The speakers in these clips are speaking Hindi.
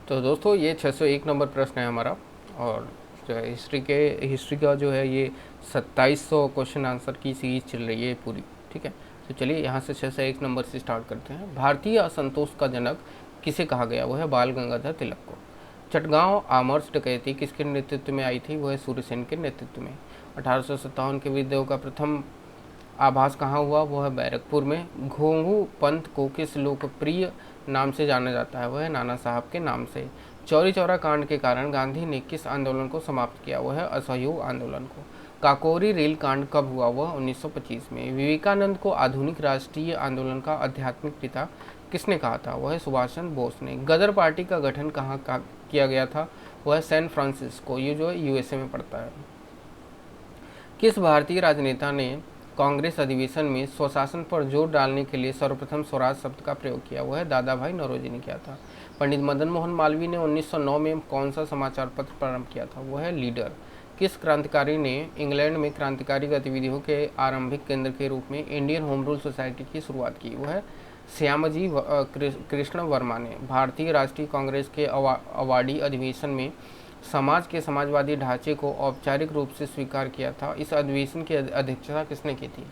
तो दोस्तों ये 601 नंबर प्रश्न है हमारा। और जो है हिस्ट्री का जो है ये 2700 क्वेश्चन आंसर की सीरीज चल रही है पूरी। ठीक है, तो चलिए यहाँ से 601 नंबर से स्टार्ट करते हैं। भारतीय असंतोष का जनक किसे कहा गया? वो है बाल गंगाधर तिलक को। चटगांव आमर्स डकैती किसके नेतृत्व में आई थी? वो है सूर्यसेन के नेतृत्व में। 1857 के विद्रोह का प्रथम आभास कहाँ हुआ? वो है बैरकपुर में। घोंघू पंथ को किस लोकप्रिय नाम से जाना जाता है? वह है नाना साहब के नाम से। चौरी चौरा कांड के कारण गांधी ने किस आंदोलन को समाप्त किया? वह है असहयोग आंदोलन को। काकोरी रेल कांड कब हुआ? वह 1925 में। विवेकानंद को आधुनिक राष्ट्रीय आंदोलन का आध्यात्मिक पिता किसने कहा था? वह है सुभाष चंद्र बोस ने। गदर पार्टी का गठन कहाँ किया गया था? वह है सैन फ्रांसिस्को, ये जो है यूएसए में पड़ता है। किस भारतीय राजनेता ने कांग्रेस अधिवेशन में स्वशासन पर जोर डालने के लिए सर्वप्रथम स्वराज शब्द का प्रयोग किया? वह है दादा भाई नौरोजी ने किया था। पंडित मदन मोहन मालवीय ने 1909 में कौन सा समाचार पत्र प्रारंभ किया था? वह है लीडर। किस क्रांतिकारी ने इंग्लैंड में क्रांतिकारी गतिविधियों के आरंभिक केंद्र के रूप में इंडियन होम रूल सोसाइटी की शुरुआत की? वह है श्यामजी कृष्ण वर्मा ने। भारतीय राष्ट्रीय कांग्रेस के अवार्डी अधिवेशन में समाज के समाजवादी ढांचे को औपचारिक रूप से स्वीकार किया था। इस अधिवेशन की अध्यक्षता किसने की थी?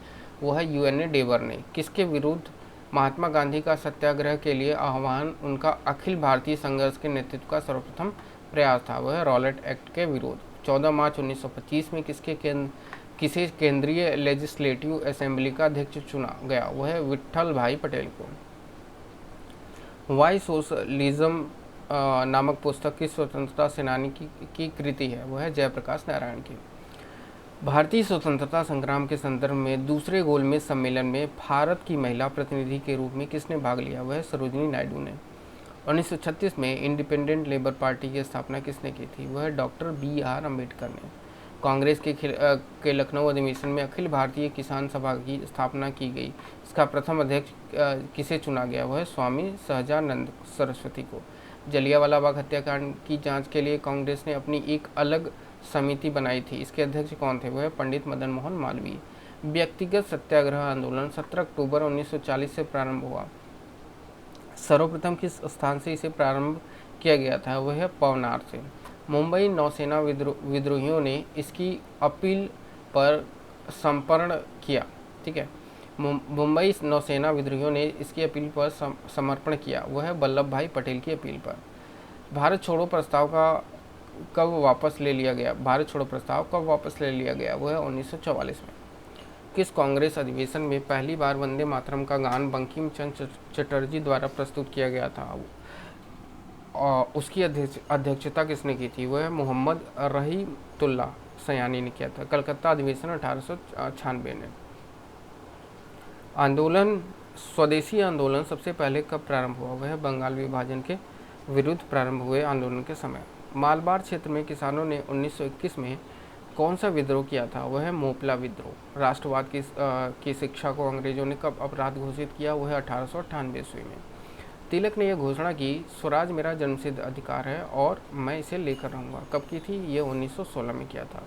वो है यूएनए डेवर ने। किसके विरुद्ध महात्मा गांधी का सत्याग्रह के लिए आह्वान उनका अखिल भारतीय संघर्ष के नेतृत्व का सर्वप्रथम प्रयास था? वह है रॉलेट एक्ट के विरोध। 14 मार्च 1925 में किसे केंद्रीय लेजिस्लेटिव असेंबली का अध्यक्ष चुना गया? वह है विट्ठल भाई पटेल को। वाई सोशलिज्म नामक पुस्तक किस स्वतंत्रता सेनानी की कृति है? वह है जयप्रकाश नारायण की। भारतीय स्वतंत्रता संग्राम के संदर्भ में दूसरे गोलमेज सम्मेलन में भारत की महिला प्रतिनिधि के रूप में किसने भाग लिया? वह है सरोजिनी नायडू ने। 1936 में इंडिपेंडेंट लेबर पार्टी की स्थापना किसने की थी? वह डॉक्टर BR अम्बेडकर ने। कांग्रेस के लखनऊ अधिवेशन में अखिल भारतीय किसान सभा की स्थापना की गई। इसका प्रथम अध्यक्ष किसे चुना गया? वह है स्वामी सहजानंद सरस्वती को। जलियांवाला बाग हत्याकांड की जांच के लिए कांग्रेस ने अपनी एक अलग समिति बनाई थी। इसके अध्यक्ष कौन थे? वह पंडित मदन मोहन मालवीय। व्यक्तिगत सत्याग्रह आंदोलन 17 अक्टूबर 1940 से प्रारंभ हुआ। सर्वप्रथम किस स्थान से इसे प्रारंभ किया गया था? वह है पवनार से। मुंबई नौसेना विद्रोहियों ने इसकी अपील पर समर्पण किया। ठीक है, मुंबई नौसेना विद्रोहियों ने इसकी अपील पर समर्पण किया। वह है वल्लभ भाई पटेल की अपील पर। भारत छोड़ो प्रस्ताव का कब वापस ले लिया गया? भारत छोड़ो प्रस्ताव कब वापस ले लिया गया? वह है 1944 में। किस कांग्रेस अधिवेशन में पहली बार वंदे मातरम का गान बंकिम चंद्र चटर्जी द्वारा प्रस्तुत किया गया था? और उसकी अध्यक्षता किसने की थी? वह मोहम्मद रहीमतुल्लाह सयानी ने किया था। कलकत्ता अधिवेशन 1896 ने। आंदोलन स्वदेशी आंदोलन सबसे पहले कब प्रारंभ हुआ? वह बंगाल विभाजन के विरुद्ध प्रारंभ हुए आंदोलन के समय। मालबार क्षेत्र में किसानों ने 1921 में कौन सा विद्रोह किया था? वह है मोपला विद्रोह। राष्ट्रवाद की शिक्षा को अंग्रेजों ने कब अपराध घोषित किया? वह है 1898 ईस्वी में। तिलक ने यह घोषणा की, स्वराज मेरा जन्मसिद्ध अधिकार है और मैं इसे लेकर रहूँगा। कब की थी? ये 1916 में किया था।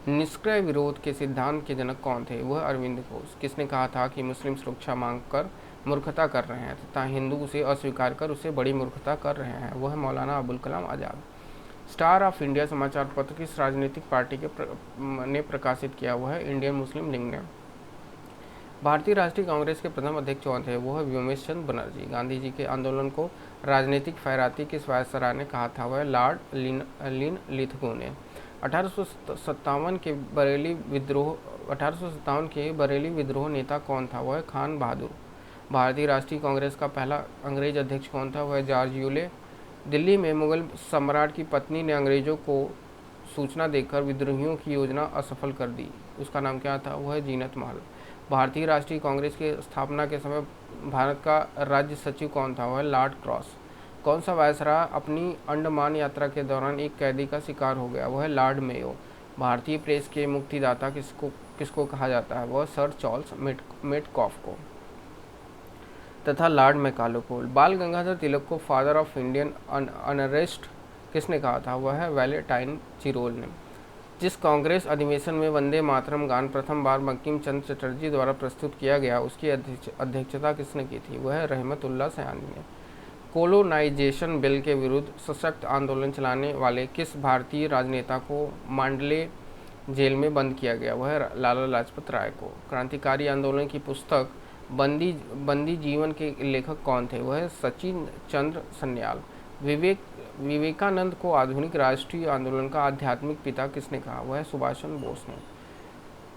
निष्क्रिय विरोध के सिद्धांत के जनक कौन थे? वह अरविंद घोष। किसने कहा था कि मुस्लिम सुरक्षा मांग कर मूर्खता कर रहे हैं तथा हिंदू उसे अस्वीकार कर उसे बड़ी मूर्खता कर रहे हैं? वह Maulana Abul Kalam Azad. Star of India समाचार पत्र किस राजनीतिक पार्टी ने प्रकाशित किया? वह है इंडियन मुस्लिम लीग ने। भारतीय राष्ट्रीय कांग्रेस के प्रथम अध्यक्ष कौन थे? वो है व्योमेश चंद्र बनर्जी। गांधी जी के आंदोलन को राजनीतिक खैराती किस वायसराय ने कहा था? वह लॉर्ड लिथगो ने। 1857 के बरेली विद्रोह नेता कौन था? वह खान बहादुर। भारतीय राष्ट्रीय कांग्रेस का पहला अंग्रेज अध्यक्ष कौन था? वह जॉर्ज यूले। दिल्ली में मुगल सम्राट की पत्नी ने अंग्रेजों को सूचना देकर विद्रोहियों की योजना असफल कर दी। उसका नाम क्या था? वह जीनत महल। भारतीय राष्ट्रीय कांग्रेस की स्थापना के समय भारत का राज्य सचिव कौन था? वह लॉर्ड क्रॉस। कौन सा वायसराय अपनी अंडमान यात्रा के दौरान एक कैदी का शिकार हो गया? वह लॉर्ड मेयो। भारतीय प्रेस के मुक्तिदाता किसको कहा जाता है? वह सर चार्ल्स मेटकॉफ को तथा लॉर्ड मैकाले को। बाल गंगाधर तिलक को फादर ऑफ इंडियन अनरेस्ट किसने कहा था? वह है वैलेंटाइन चिरोल ने। जिस कांग्रेस अधिवेशन में वंदे मातरम गान प्रथम बार बंकिम चंद्र चटर्जी द्वारा प्रस्तुत किया गया उसकी अध्यक्षता किसने की थी? वह है रहमतुल्लाह सयानी ने। कोलोनाइजेशन बिल के विरुद्ध सशक्त आंदोलन चलाने वाले किस भारतीय राजनेता को मांडले जेल में बंद किया गया? वह है लाला लाजपत राय को। क्रांतिकारी आंदोलन की पुस्तक बंदी जीवन के लेखक कौन थे? वह है सचिन चंद्र सन्याल। विवेकानंद को आधुनिक राष्ट्रीय आंदोलन का आध्यात्मिक पिता किसने कहा? वह है सुभाष चंद्र बोस ने।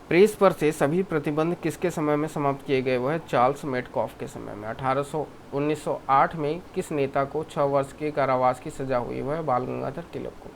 प्रेस पर से सभी प्रतिबंध किसके समय में समाप्त किए गए? वह है चार्ल्स मेडकॉफ के समय में। 1908 में किस नेता को 6 वर्ष के कारावास की सजा हुई? वह है बाल गंगाधर तिलक को।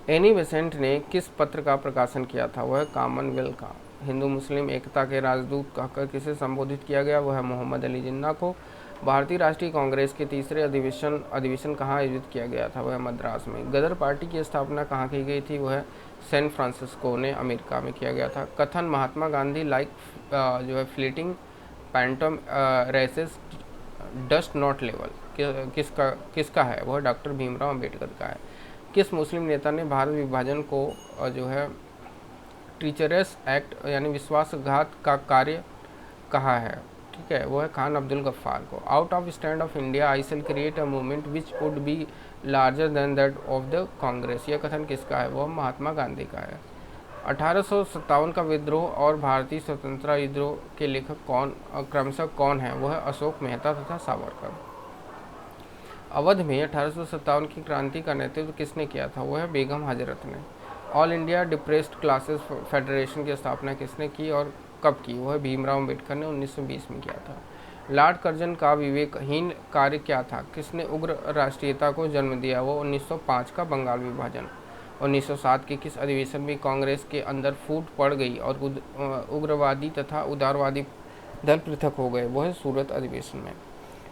एनी बेसेंट ने किस पत्र का प्रकाशन किया था? वह है कॉमनवेल्थ का। हिंदू मुस्लिम एकता के राजदूत कहकर किसे संबोधित किया गया? वह है मोहम्मद अली जिन्ना को। भारतीय राष्ट्रीय कांग्रेस के तीसरे अधिवेशन कहाँ आयोजित किया गया था? वह मद्रास में। गदर पार्टी की स्थापना कहाँ की गई थी? वह सैन फ्रांसिस्को ने अमेरिका में किया गया था। कथन महात्मा गांधी लाइक जो है fleeting phantom races dust not level किसका है? वह डॉक्टर भीमराव अम्बेडकर का है। किस मुस्लिम नेता ने भारत विभाजन को जो है ट्रीचरस एक्ट यानी विश्वासघात का कार्य कहा है? ठीक है, वो है खान अब्दुल गफ्फार को। Out of stand of India I shall create a movement which would be larger than that of the Congress, यह कथन किसका है? वह महात्मा गांधी का है। 1857 का विद्रोह और भारतीय स्वतंत्रता विद्रोह के लेखक क्रमशः कौन है? वह अशोक मेहता तथा सावरकर। अवध में 1857 की क्रांति का नेतृत्व किसने किया था? वह बेगम हजरत ने। All India depressed classes federation की स्थापना किसने की और कब की? वह भीमराव अम्बेडकर ने 1920 में किया था। लॉर्ड कर्जन का विवेकहीन कार्य क्या था? किसने उग्र राष्ट्रीयता को जन्म दिया? वो 1905 का बंगाल विभाजन। 1907 के किस अधिवेशन में कांग्रेस के अंदर फूट पड़ गई और उग्रवादी तथा उदारवादी दल पृथक हो गए? वह सूरत अधिवेशन में।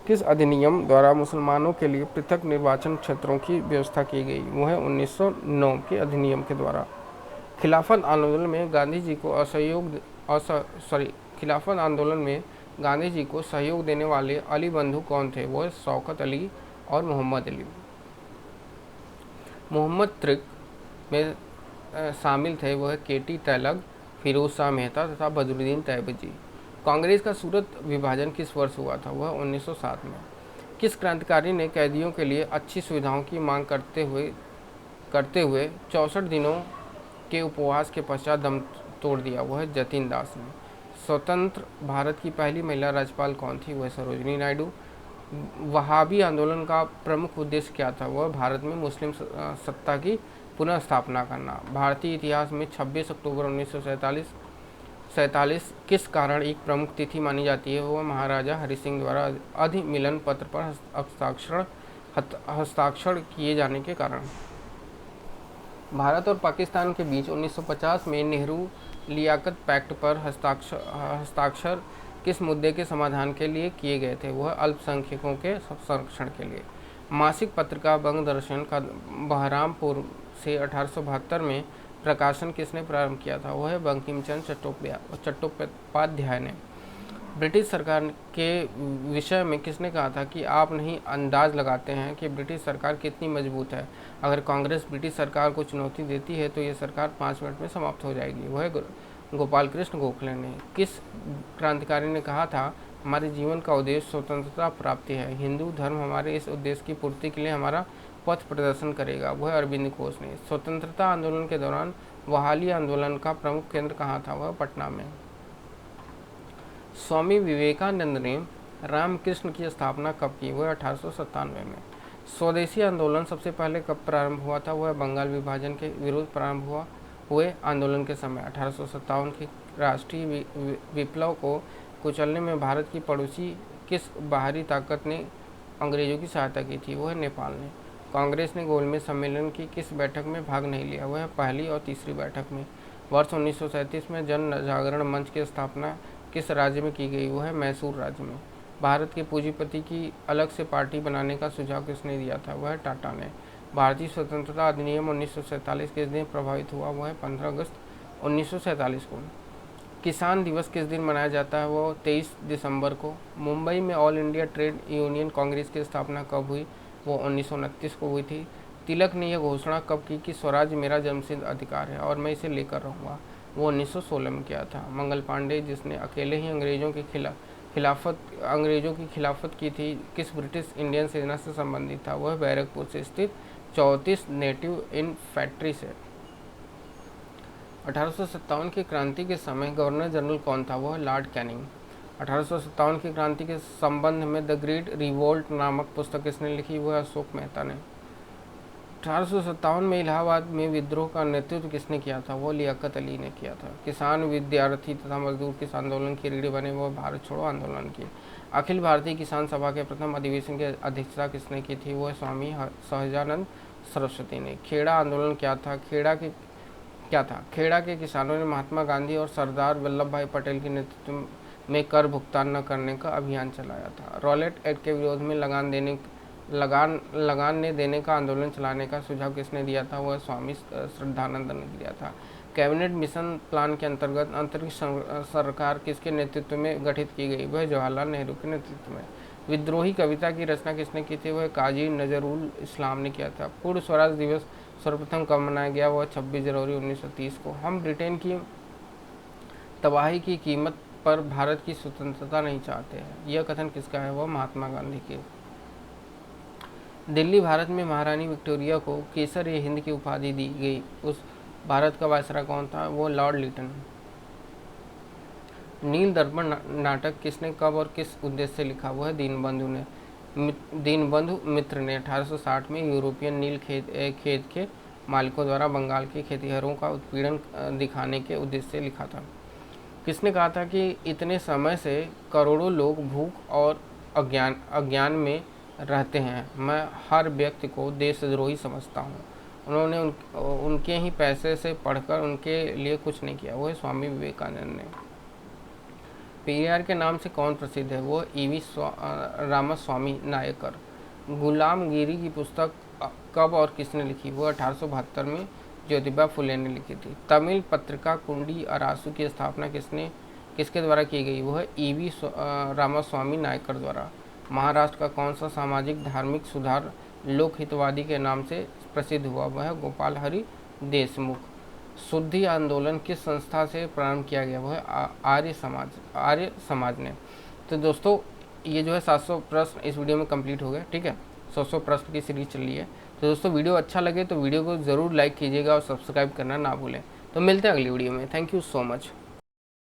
किस अधिनियम द्वारा मुसलमानों के लिए पृथक निर्वाचन क्षेत्रों की व्यवस्था की गई? वह 1909 के अधिनियम के द्वारा। खिलाफत आंदोलन में गांधी जी को सहयोग देने वाले अली बंधु कौन थे? वो शौकत अली और मोहम्मद अली। मोहम्मद त्रिक में शामिल थे वह केटी तैलग, फिरोज शाह मेहता तथा बदरुद्दीन तैयबजी। कांग्रेस का सूरत विभाजन किस वर्ष हुआ था? वह 1907 में। किस क्रांतिकारी ने कैदियों के लिए अच्छी सुविधाओं की मांग करते हुए 64 दिनों के उपवास के पश्चात दम तोड़ दिया? वह जतिन दास ने। स्वतंत्र भारत की पहली महिला राज्यपाल कौन थी? वह सरोजिनी नायडू। वहाबी आंदोलन का प्रमुख उद्देश्य क्या था? वह भारत में मुस्लिम सत्ता की पुनः स्थापना करना। भारतीय इतिहास में 26 अक्टूबर 1947 किस कारण एक प्रमुख तिथि मानी जाती है? वह महाराजा हरि सिंह द्वारा अधिमिलन पत्र पर हस्ताक्षर किए जाने के कारण। भारत और पाकिस्तान के बीच 1950 में नेहरू लियाकत पैक्ट पर हस्ताक्षर किस मुद्दे के समाधान के लिए किए गए थे? वह अल्पसंख्यकों के संरक्षण के लिए। मासिक पत्रिका बंग दर्शन का बहरामपुर से 1872 में प्रकाशन किसने प्रारंभ किया था? वह बंकिम चंद्र चट्टोपाध्याय ने। ब्रिटिश सरकार के विषय में किसने कहा था कि आप नहीं अंदाज लगाते हैं कि ब्रिटिश सरकार कितनी मजबूत है, अगर कांग्रेस ब्रिटिश सरकार को चुनौती देती है तो ये सरकार 5 मिनट में समाप्त हो जाएगी? वह गोपाल कृष्ण गोखले ने। किस क्रांतिकारी ने कहा था हमारे जीवन का उद्देश्य स्वतंत्रता प्राप्ति है, हिंदू धर्म हमारे इस उद्देश्य की पूर्ति के लिए हमारा पथ प्रदर्शन करेगा? वह अरविंद घोष ने। स्वतंत्रता आंदोलन के दौरान बहाली आंदोलन का प्रमुख केंद्र कहाँ था? वह पटना में। स्वामी विवेकानंद ने रामकृष्ण की स्थापना कब की? वह 1897 में। स्वदेशी आंदोलन सबसे पहले कब प्रारंभ हुआ था? वह बंगाल विभाजन के विरुद्ध प्रारंभ हुए आंदोलन के समय। 1857 के राष्ट्रीय विप्लव को कुचलने में भारत की पड़ोसी किस बाहरी ताकत ने अंग्रेजों की सहायता की थी? वह नेपाल ने। कांग्रेस ने गोलमेज सम्मेलन की किस बैठक में भाग नहीं लिया? वह पहली और तीसरी बैठक में। वर्ष 1937 में जन जागरण मंच की स्थापना किस राज्य में की गई? वह है मैसूर राज्य में। भारत के पूंजीपति की अलग से पार्टी बनाने का सुझाव किसने दिया था? वह टाटा ने। भारतीय स्वतंत्रता अधिनियम 1947 किस दिन प्रभावित हुआ? वह है 15 अगस्त 1947 को। किसान दिवस किस दिन मनाया जाता है? वो 23 दिसंबर को। मुंबई में all India trade union Congress की स्थापना कब हुई? वो 1929 को हुई थी। तिलक ने यह घोषणा कब की कि स्वराज मेरा जन्मसिद्ध अधिकार है और मैं इसे लेकर रहूँगा? वो 1916 में किया था। मंगल पांडे जिसने अकेले ही अंग्रेजों के खिलाफत अंग्रेज़ों की खिलाफत की थी, किस ब्रिटिश इंडियन सेना से संबंधित था? वह बैरकपुर से स्थित 34 नेटिव इन्फैंट्री से। 1857 की क्रांति के समय गवर्नर जनरल कौन था? वह लॉर्ड कैनिंग। 1857 की क्रांति के संबंध में द ग्रेट रिवोल्ट नामक पुस्तक किसने लिखी? वह अशोक मेहता ने। 1857 में इलाहाबाद में विद्रोह का नेतृत्व किसने किया था? वो लियाकत अली ने किया था। किसान, विद्यार्थी तथा मजदूर किस आंदोलन के रीढ़ बने? वह भारत छोड़ो आंदोलन की। अखिल भारतीय किसान सभा के प्रथम अधिवेशन की अध्यक्षता किसने की थी? वह स्वामी सहजानंद सरस्वती ने। खेड़ा आंदोलन क्या था? खेड़ा के किसानों ने महात्मा गांधी और सरदार वल्लभ भाई पटेल के नेतृत्व में कर भुगतान न करने का अभियान चलाया था। रॉलेट एक्ट के विरोध में लगान ने देने का आंदोलन चलाने का सुझाव किसने दिया था? वह स्वामी श्रद्धानंद ने दिया था। कैबिनेट मिशन प्लान के अंतर्गत अंतरिक्ष सरकार किसके नेतृत्व में गठित की गई? वह जवाहरलाल नेहरू के नेतृत्व में। विद्रोही कविता की रचना किसने की थी? वह काजी नजरुल इस्लाम ने किया था। पूर्ण स्वराज दिवस सर्वप्रथम कब मनाया गया? वह 26 जनवरी 1930 को। हम ब्रिटेन की तबाही की कीमत पर भारत की स्वतंत्रता नहीं चाहते हैं, यह कथन किसका है? वह महात्मा गांधी के। दिल्ली भारत में महारानी विक्टोरिया को केसर ए हिंद की उपाधि दी गई, उस भारत का वायसराय कौन था? वो लॉर्ड लिटन। नील दर्पण नाटक किसने, कब और किस उद्देश्य से लिखा? वह दीनबंधु ने। दीनबंधु मित्र ने 1860 में यूरोपियन नील खेत के मालिकों द्वारा बंगाल के खेतिहरों का उत्पीड़न दिखाने के उद्देश्य से लिखा था। किसने कहा था कि इतने समय से करोड़ों लोग भूख और अज्ञान में रहते हैं, मैं हर व्यक्ति को देशद्रोही समझता हूँ। उन्होंने उनके ही पैसे से पढ़कर उनके लिए कुछ नहीं किया। वह स्वामी विवेकानंद ने। पेरियार के नाम से कौन प्रसिद्ध है? वो ईवी रामास्वामी नायकर। गुलामगिरी की पुस्तक कब और किसने लिखी? वो 1872 में ज्योतिबा फुले ने लिखी थी। तमिल पत्रिका कुंडी अरासु की स्थापना किसके द्वारा की गई? वह ईवी रामास्वामी नायकर द्वारा। महाराष्ट्र का कौन सा सामाजिक धार्मिक सुधार लोकहितवादी के नाम से प्रसिद्ध हुआ? वह गोपाल हरि देशमुख। शुद्धि आंदोलन किस संस्था से प्रारंभ किया गया? वह आर्य समाज ने। तो दोस्तों ये जो है 700 प्रश्न इस वीडियो में कंप्लीट हो गए। ठीक है, 100 प्रश्न की सीरीज चल रही है। तो दोस्तों वीडियो अच्छा लगे तो वीडियो को ज़रूर लाइक कीजिएगा और सब्सक्राइब करना ना भूलें। तो मिलते हैं अगली वीडियो में। Thank you so much.